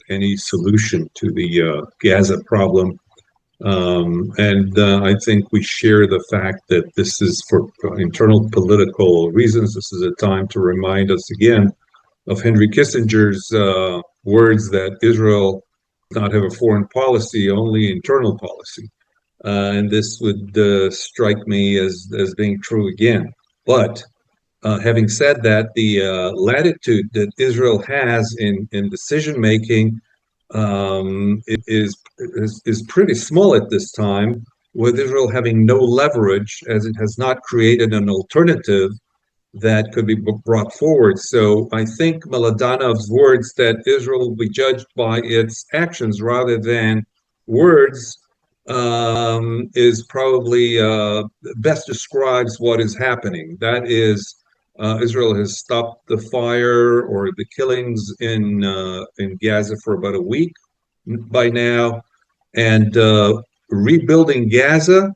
any solution to the Gaza problem. And I think we share the fact that this is for internal political reasons. This is a time to remind us again of Henry Kissinger's words that Israel does not have a foreign policy, only internal policy. And this would strike me as being true again. But having said that, the latitude that Israel has in decision making is pretty small at this time, with Israel having no leverage, as it has not created an alternative that could be brought forward. So I think Meladanov's words that Israel will be judged by its actions rather than words is probably best describes what is happening. That is, Israel has stopped the fire or the killings in Gaza for about a week by now, and rebuilding Gaza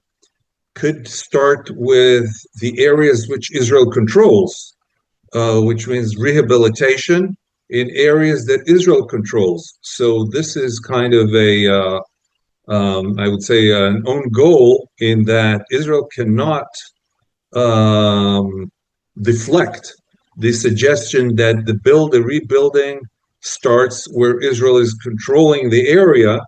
could start with the areas which Israel controls, which means rehabilitation in areas that Israel controls. So this is kind of a I would say an own goal, in that Israel cannot deflect the suggestion that the rebuilding starts where Israel is controlling the area,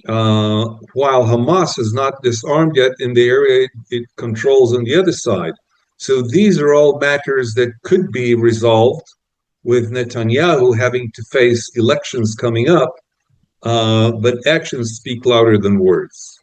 while Hamas is not disarmed yet in the area it controls on the other side. So these are all matters that could be resolved with Netanyahu having to face elections coming up. But actions speak louder than words.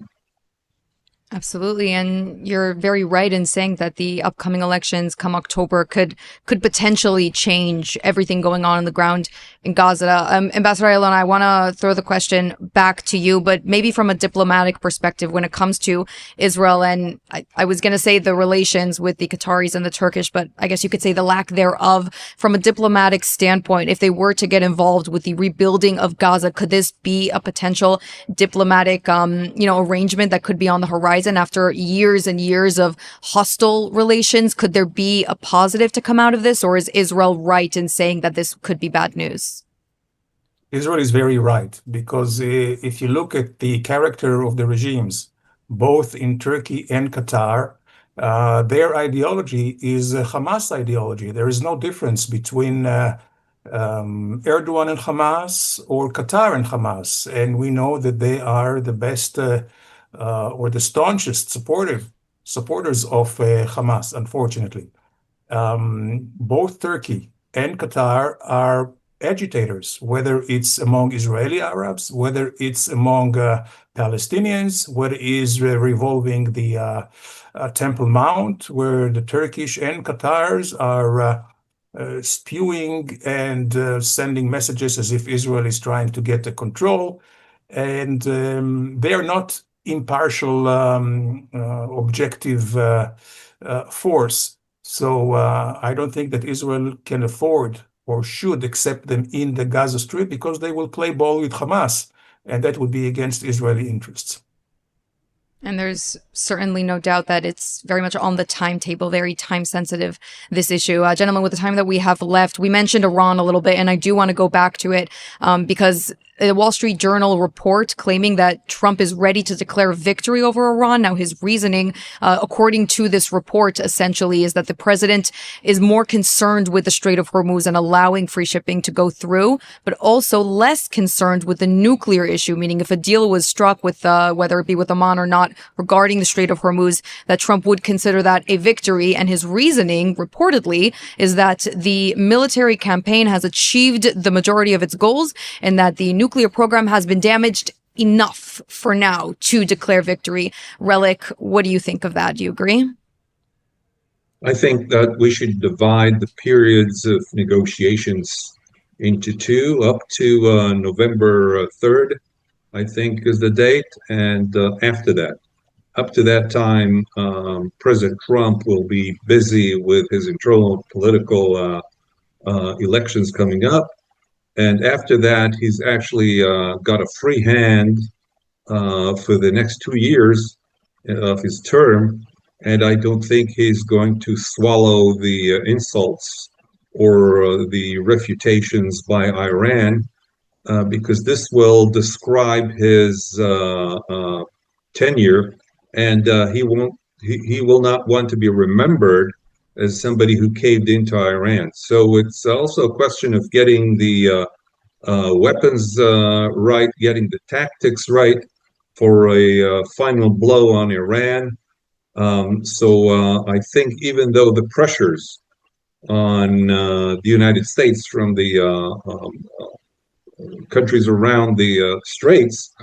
Absolutely. And you're very right in saying that the upcoming elections come October could potentially change everything going on the ground in Gaza. Ambassador Ayalon, I want to throw the question back to you, but maybe from a diplomatic perspective when it comes to Israel. And I was going to say the relations with the Qataris and the Turkish, but I guess you could say the lack thereof. From a diplomatic standpoint, if they were to get involved with the rebuilding of Gaza, could this be a potential diplomatic, arrangement that could be on the horizon? After years and years of hostile relations, could there be a positive to come out of this, or is Israel right in saying that this could be bad news? Israel is very right, because if you look at the character of the regimes, both in Turkey and Qatar, their ideology is a Hamas ideology. There is no difference between Erdogan and Hamas or Qatar and Hamas, and we know that they are the best or the staunchest supporters of Hamas, unfortunately. Both Turkey and Qatar are agitators, whether it's among Israeli Arabs, whether it's among Palestinians, whether it is revolving the Temple Mount, where the Turkish and Qatars are spewing and sending messages as if Israel is trying to get the control. And they are not impartial, objective force. So I don't think that Israel can afford or should accept them in the Gaza Strip, because they will play ball with Hamas, and that would be against Israeli interests. And there's certainly no doubt that it's very much on the timetable, very time sensitive, this issue. Gentlemen, with the time that we have left, we mentioned Iran a little bit, and I do want to go back to it because a Wall Street Journal report claiming that Trump is ready to declare victory over Iran. Now, his reasoning, according to this report, essentially is that the president is more concerned with the Strait of Hormuz and allowing free shipping to go through, but also less concerned with the nuclear issue, meaning if a deal was struck with, whether it be with Oman or not, regarding the Strait of Hormuz, that Trump would consider that a victory. And his reasoning, reportedly, is that the military campaign has achieved the majority of its goals and that the nuclear program has been damaged enough for now to declare victory. Relic, what do you think of that? Do you agree? I think that we should divide the periods of negotiations into two, up to November 3rd, I think is the date, and after that. Up to that time, President Trump will be busy with his internal political elections coming up. And after that, he's actually got a free hand for the next 2 years of his term. And I don't think he's going to swallow the insults or the refutations by Iran. because this will describe his tenure, and he will not want to be remembered as somebody who caved into Iran. So it's also a question of getting the weapons right, getting the tactics right for a final blow on Iran. So I think even though the pressures on the United States from the countries around the straits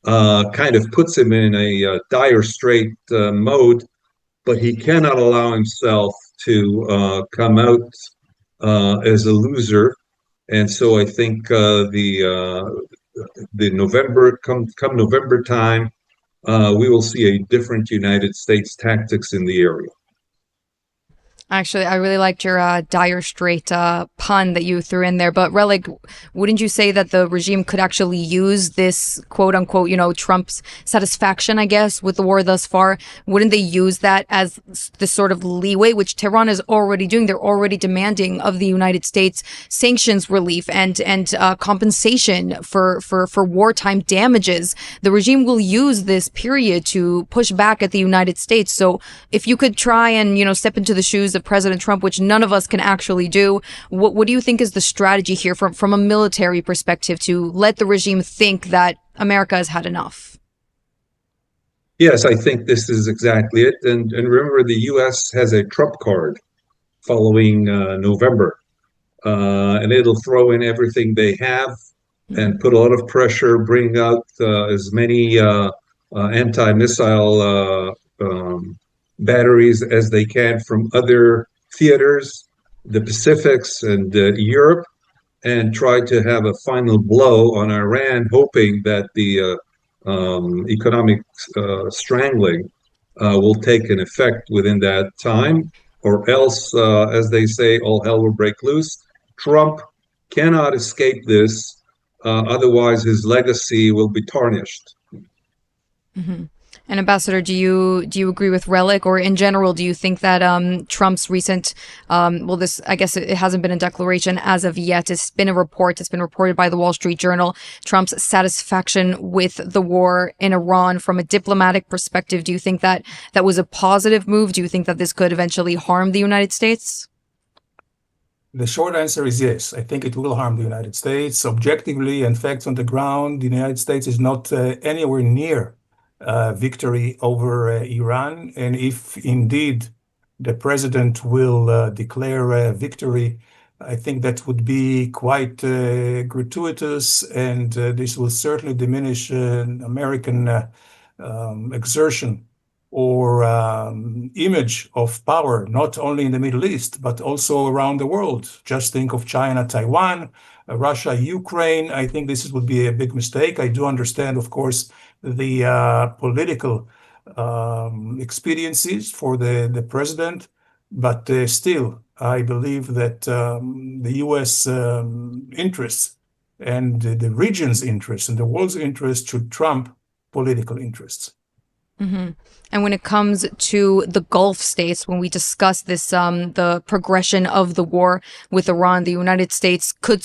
kind of puts him in a dire strait mode, but he cannot allow himself to come out as a loser. And so I think the November come November time, we will see a different United States tactics in the area. Actually, I really liked your dire straight pun that you threw in there. But Relic, wouldn't you say that the regime could actually use this quote unquote, Trump's satisfaction, I guess, with the war thus far? Wouldn't they use that as this sort of leeway, which Tehran is already doing? They're already demanding of the United States sanctions relief and compensation for wartime damages. The regime will use this period to push back at the United States. So if you could try and, step into the shoes of President Trump, which none of us can actually do, what do you think is the strategy here from a military perspective to let the regime think that America has had enough? Yes, I think this is exactly it. And remember, the U.S. has a trump card following November, and it'll throw in everything they have and put a lot of pressure, bring out as many anti-missile batteries as they can from other theaters, the Pacifics and Europe, and try to have a final blow on Iran, hoping that the economic strangling will take an effect within that time, or else, as they say, all hell will break loose. Trump cannot escape this, otherwise his legacy will be tarnished. Mm-hmm. And Ambassador, do you agree with Relic, or in general, do you think that Trump's recent, this, I guess it hasn't been a declaration as of yet. It's been a report. It's been reported by the Wall Street Journal. Trump's satisfaction with the war in Iran from a diplomatic perspective. Do you think that that was a positive move? Do you think that this could eventually harm the United States? The short answer is yes. I think it will harm the United States. Objectively and facts on the ground, the United States is not anywhere near victory over Iran. And if indeed the president will declare victory, I think that would be quite gratuitous, and this will certainly diminish American exertion or image of power, not only in the Middle East, but also around the world. Just think of China, Taiwan, Russia, Ukraine. I think this would be a big mistake. I do understand, of course, the political expediencies for the president, but still, I believe that the U.S. interests and the region's interests and the world's interests should trump political interests. Mm-hmm. And when it comes to the Gulf states, when we discuss this, the progression of the war with Iran, the United States could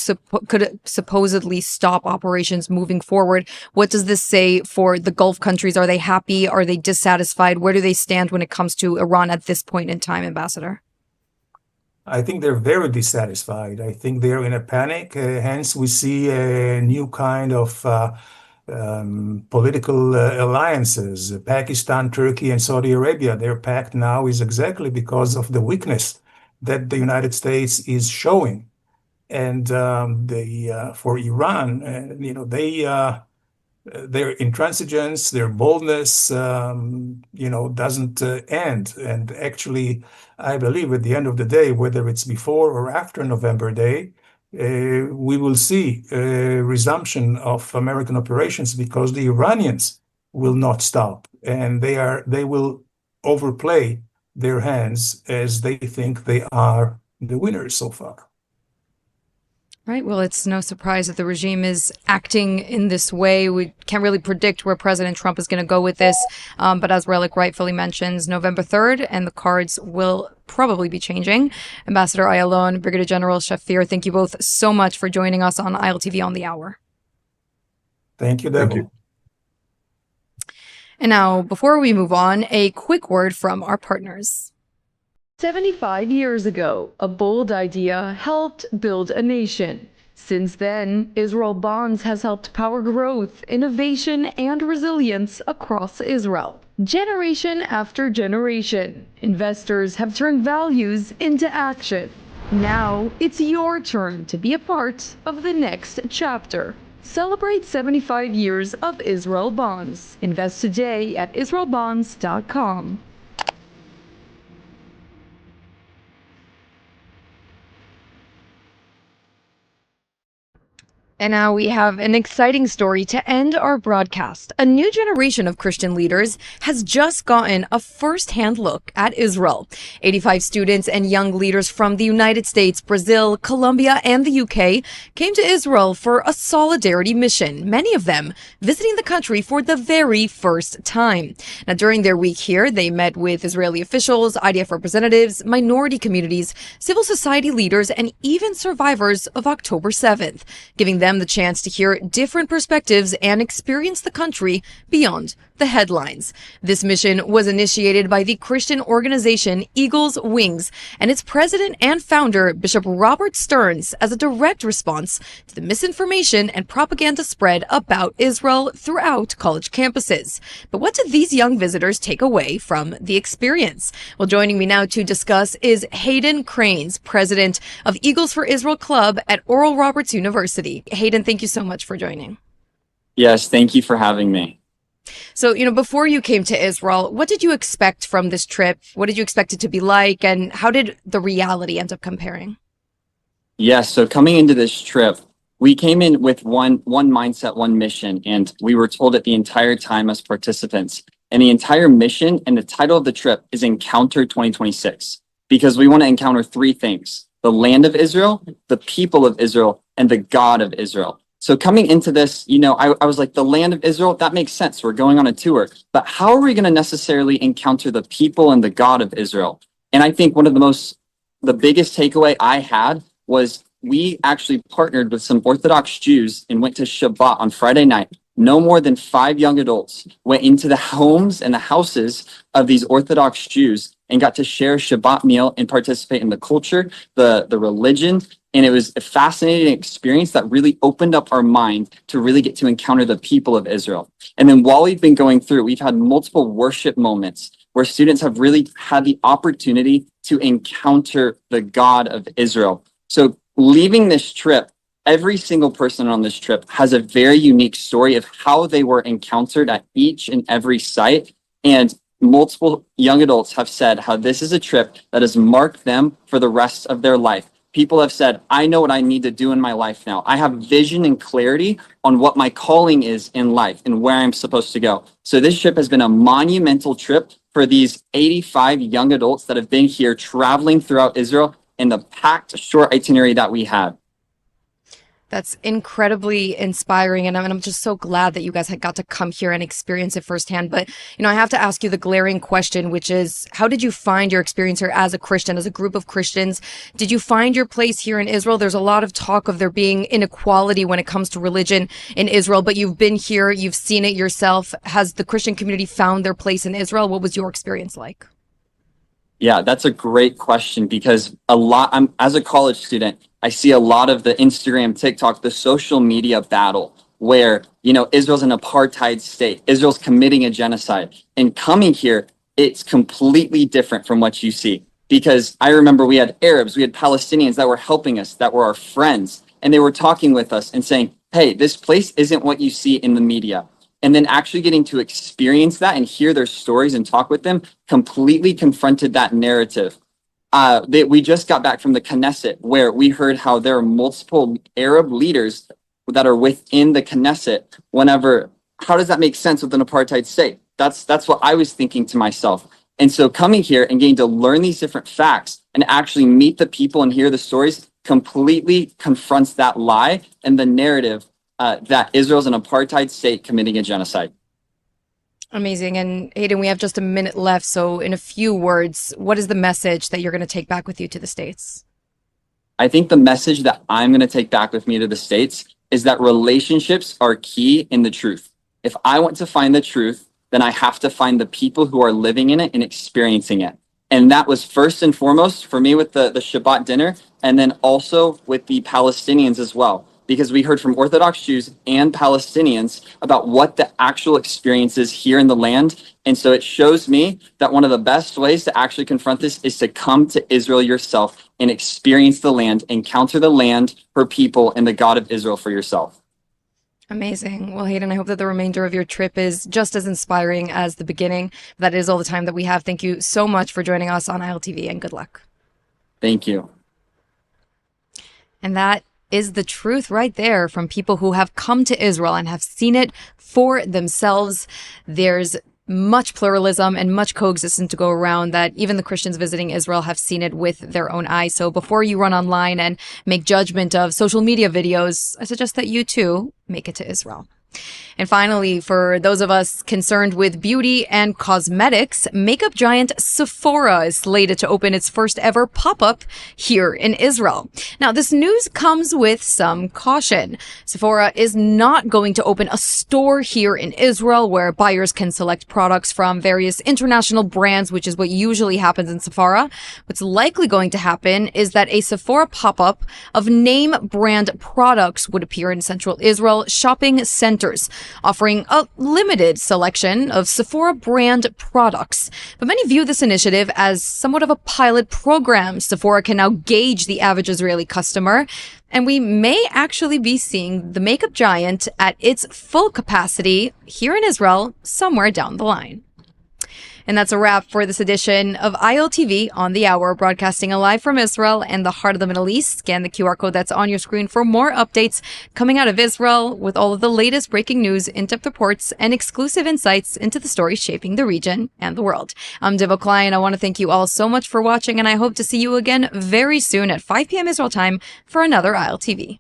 supposedly stop operations moving forward. What does this say for the Gulf countries? Are they happy? Are they dissatisfied? Where do they stand when it comes to Iran at this point in time, Ambassador? I think they're very dissatisfied. I think they're in a panic. Hence, we see a new kind of political alliances. Pakistan, Turkey, and Saudi Arabia, their pact now is exactly because of the weakness that the United States is showing. And for Iran, their intransigence, their boldness, doesn't end. And actually, I believe at the end of the day, whether it's before or after November Day, we will see a resumption of American operations, because the Iranians will not stop, and they will overplay their hands as they think they are the winners so far. Right. Well, it's no surprise that the regime is acting in this way. We can't really predict where President Trump is going to go with this. But as Relic rightfully mentions, November 3rd, and the cards will probably be changing. Ambassador Ayalon, Brigadier General Shafir, thank you both so much for joining us on ILTV on the Hour. Thank you, Thank Deborah. you. And now, before we move on, a quick word from our partners. 75 years ago, a bold idea helped build a nation. Since then, Israel Bonds has helped power growth, innovation, and resilience across Israel. Generation after generation, investors have turned values into action. Now, it's your turn to be a part of the next chapter. Celebrate 75 years of Israel Bonds. Invest today at israelbonds.com. And now we have an exciting story to end our broadcast. A new generation of Christian leaders has just gotten a first-hand look at Israel. 85 students and young leaders from the United States, Brazil, Colombia, and the UK came to Israel for a solidarity mission, many of them visiting the country for the very first time. Now, during their week here, they met with Israeli officials, IDF representatives, minority communities, civil society leaders, and even survivors of October 7th, giving them the chance to hear different perspectives and experience the country beyond the headlines. This mission was initiated by the Christian organization Eagle's Wings and its president and founder, Bishop Robert Stearns, as a direct response to the misinformation and propaganda spread about Israel throughout college campuses. But what did these young visitors take away from the experience? Well, joining me now to discuss is Hayden Cranes, president of Eagles for Israel Club at Oral Roberts University. Hayden, thank you so much for joining. Yes, thank you for having me. So, before you came to Israel, what did you expect from this trip? What did you expect it to be like? And how did the reality end up comparing? Yes, so coming into this trip, we came in with one mindset, one mission, and we were told it the entire time as participants. And the entire mission and the title of the trip is Encounter 2026, because we want to encounter three things: the land of Israel, the people of Israel, and the God of Israel. So coming into this, I was like, the land of Israel, that makes sense. We're going on a tour. But how are we going to necessarily encounter the people and the God of Israel? And I think one of the biggest takeaway I had was we actually partnered with some Orthodox Jews and went to Shabbat on Friday night. No more than 5 young adults went into the homes and the houses of these Orthodox Jews and got to share a Shabbat meal and participate in the culture, the religion. And it was a fascinating experience that really opened up our mind to really get to encounter the people of Israel. And then while we've been going through, we've had multiple worship moments where students have really had the opportunity to encounter the God of Israel. So leaving this trip, every single person on this trip has a very unique story of how they were encountered at each and every site. And multiple young adults have said how this is a trip that has marked them for the rest of their life. People have said, I know what I need to do in my life now. I have vision and clarity on what my calling is in life and where I'm supposed to go. So this trip has been a monumental trip for these 85 young adults that have been here traveling throughout Israel in the packed short itinerary that we had. That's incredibly inspiring. And I'm just so glad that you guys had got to come here and experience it firsthand. But, I have to ask you the glaring question, which is, how did you find your experience here as a Christian, as a group of Christians? Did you find your place here in Israel? There's a lot of talk of there being inequality when it comes to religion in Israel, but you've been here, you've seen it yourself. Has the Christian community found their place in Israel? What was your experience like? Yeah, that's a great question because as a college student, I see a lot of the Instagram, TikTok, the social media battle where, Israel's an apartheid state. Israel's committing a genocide. And coming here, it's completely different from what you see. Because I remember we had Arabs, we had Palestinians that were helping us, that were our friends. And they were talking with us and saying, hey, this place isn't what you see in the media. And then actually getting to experience that and hear their stories and talk with them completely confronted that narrative. We just got back from the Knesset, where we heard how there are multiple Arab leaders that are within the Knesset. How does that make sense with an apartheid state? That's what I was thinking to myself. And so coming here and getting to learn these different facts and actually meet the people and hear the stories completely confronts that lie and the narrative that Israel's an apartheid state committing a genocide. Amazing. And Hayden, we have just a minute left. So in a few words, what is the message that you're going to take back with you to the States? I think the message that I'm going to take back with me to the States is that relationships are key in the truth. If I want to find the truth, then I have to find the people who are living in it and experiencing it. And that was first and foremost for me with the Shabbat dinner, and then also with the Palestinians as well, because we heard from Orthodox Jews and Palestinians about what the actual experience is here in the land. And so it shows me that one of the best ways to actually confront this is to come to Israel yourself and experience the land, encounter the land, her people, and the God of Israel for yourself. Amazing. Well, Hayden, I hope that the remainder of your trip is just as inspiring as the beginning. That is all the time that we have. Thank you so much for joining us on ILTV, and good luck. Thank you. And that is the truth right there from people who have come to Israel and have seen it for themselves. There's much pluralism and much coexistence to go around that even the Christians visiting Israel have seen it with their own eyes. So before you run online and make judgment of social media videos, I suggest that you too make it to Israel. And finally, for those of us concerned with beauty and cosmetics, makeup giant Sephora is slated to open its first ever pop-up here in Israel. Now, this news comes with some caution. Sephora is not going to open a store here in Israel where buyers can select products from various international brands, which is what usually happens in Sephora. What's likely going to happen is that a Sephora pop-up of name brand products would appear in central Israel shopping centers, offering a limited selection of Sephora brand products. But many view this initiative as somewhat of a pilot program. Sephora can now gauge the average Israeli customer, and we may actually be seeing the makeup giant at its full capacity here in Israel somewhere down the line. And that's a wrap for this edition of ILTV on the Hour, broadcasting live from Israel and the heart of the Middle East. Scan the QR code that's on your screen for more updates coming out of Israel with all of the latest breaking news, in-depth reports, and exclusive insights into the stories shaping the region and the world. I'm Diva Klein. I want to thank you all so much for watching, and I hope to see you again very soon at 5 p.m. Israel time for another ILTV.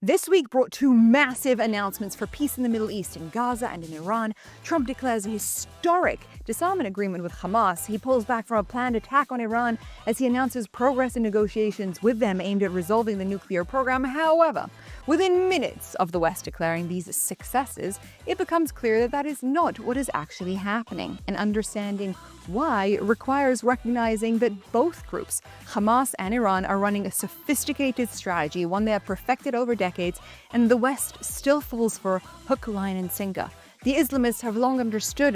This week brought two massive announcements for peace in the Middle East. In Gaza and in Iran, Trump declares a historic disarmament agreement with Hamas. He pulls back from a planned attack on Iran as he announces progress in negotiations with them aimed at resolving the nuclear program. However, within minutes of the West declaring these successes, it becomes clear that that is not what is actually happening. And understanding why requires recognizing that both groups, Hamas and Iran, are running a sophisticated strategy, one they have perfected over decades, and the West still falls for hook, line, and sinker. The Islamists have long understood